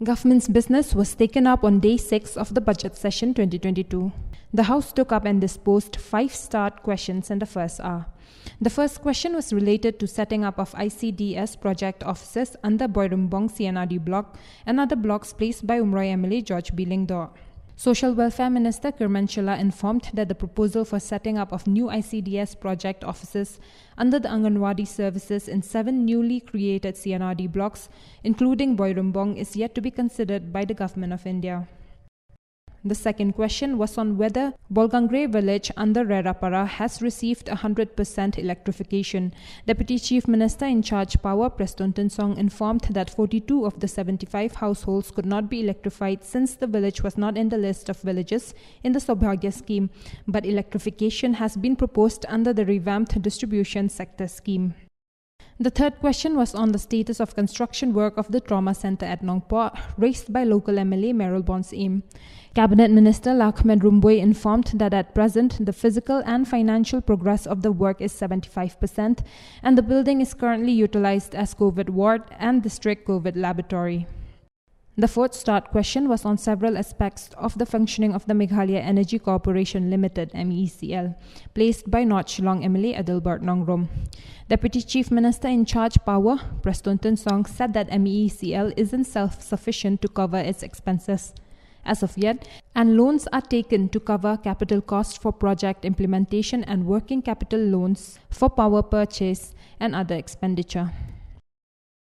Government's business was taken up on Day 6 of the budget session 2022. The House took up and disposed 5 start questions in the first hour. The first question was related to setting up of ICDS project offices under Boirumbong CNRD block and other blocks placed by Umroi MLA George Bilingdo. Social Welfare Minister Kirmanchila informed that the proposal for setting up of new ICDS project offices under the Anganwadi services in 7 newly created CNRD blocks, including Boirumbong, is yet to be considered by the Government of India. The second question was on whether Bolgangre village under Rerapara has received 100% electrification. Deputy Chief Minister in charge Power Preston Tinsong informed that 42 of the 75 households could not be electrified since the village was not in the list of villages in the Saubhagya scheme, but electrification has been proposed under the revamped distribution sector scheme. The third question was on the status of construction work of the trauma center at Nongpo, raised by local MLA Meryl Bonds Aim. Cabinet Minister Lakshman Rumboy informed that at present, the physical and financial progress of the work is 75%, and the building is currently utilized as COVID ward and district COVID laboratory. The fourth start question was on several aspects of the functioning of the Meghalaya Energy Corporation Limited (MECL), placed by North Shillong MLA Adilbert Nongrom. Deputy Chief Minister in charge Power, Preston Tinsong, said that MECL isn't self-sufficient to cover its expenses as of yet, and loans are taken to cover capital costs for project implementation and working capital loans for power purchase and other expenditure.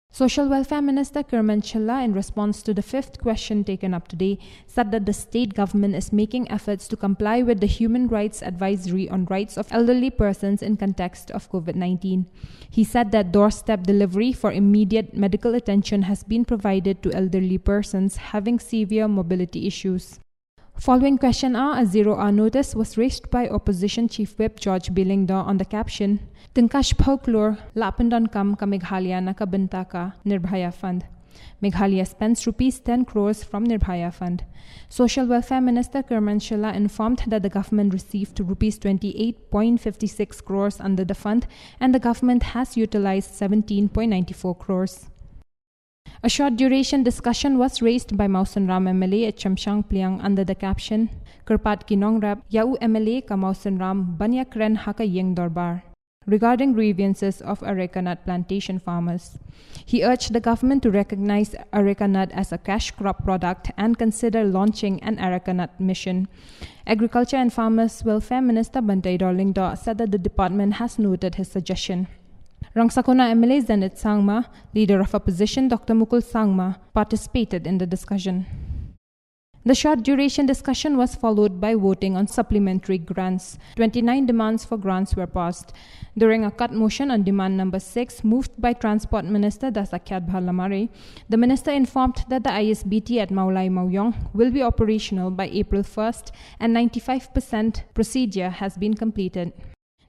Social Welfare Minister Kirmanchila, in response to the fifth question taken up today, said that the state government is making efforts to comply with the Human Rights Advisory on Rights of Elderly Persons in context of COVID-19. He said that doorstep delivery for immediate medical attention has been provided to elderly persons having severe mobility issues. Following question hour, a 0-hour notice was raised by Opposition Chief Whip George Bilingdo on the caption, Tengkash Pauklur, Lapandan Kam ka Meghalaya nakabenta ka Nirbhaya Fund. Meghalaya spends rupees 10 crores from Nirbhaya Fund. Social Welfare Minister Kirmanchila informed that the government received rupees 28.56 crores under the fund and the government has utilized 17.94 crores. A short duration discussion was raised by Mausan Ram MLA at Chamshang Pliang under the caption, Kerpat Kinong Rap Yau MLA ka Mausan Ram Banyak Ren Haka Yeng Dorbar, regarding grievances of areca nut plantation farmers. He urged the government to recognize areca nut as a cash crop product and consider launching an areca nut mission. Agriculture and Farmers Welfare Minister Bantay Dorlingdo said that the department has noted his suggestion. Rangsakona MLA Zenit Sangma, leader of opposition Dr. Mukul Sangma, participated in the discussion. The short duration discussion was followed by voting on supplementary grants. 29 demands for grants were passed. During a cut motion on demand number 6, moved by Transport Minister Dasakyat Bhalamare, the minister informed that the ISBT at Maulai Mauyong will be operational by April 1st and 95% procedure has been completed.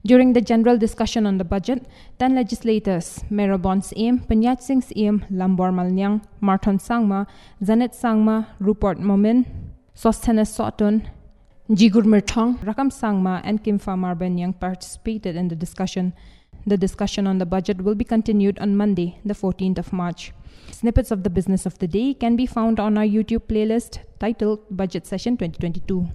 During the general discussion on the budget, 10 legislators, Meryl Bonds Aim, Panyat Singh's Aim, Lambor Malnyang, Marton Sangma, Zanet Sangma, Rupert Momin, Sostenes Sotun, Jigur Mirtong, Rakam Sangma, and Kimfa Marbenyang participated in the discussion. The discussion on the budget will be continued on Monday, the 14th of March. Snippets of the business of the day can be found on our YouTube playlist titled Budget Session 2022.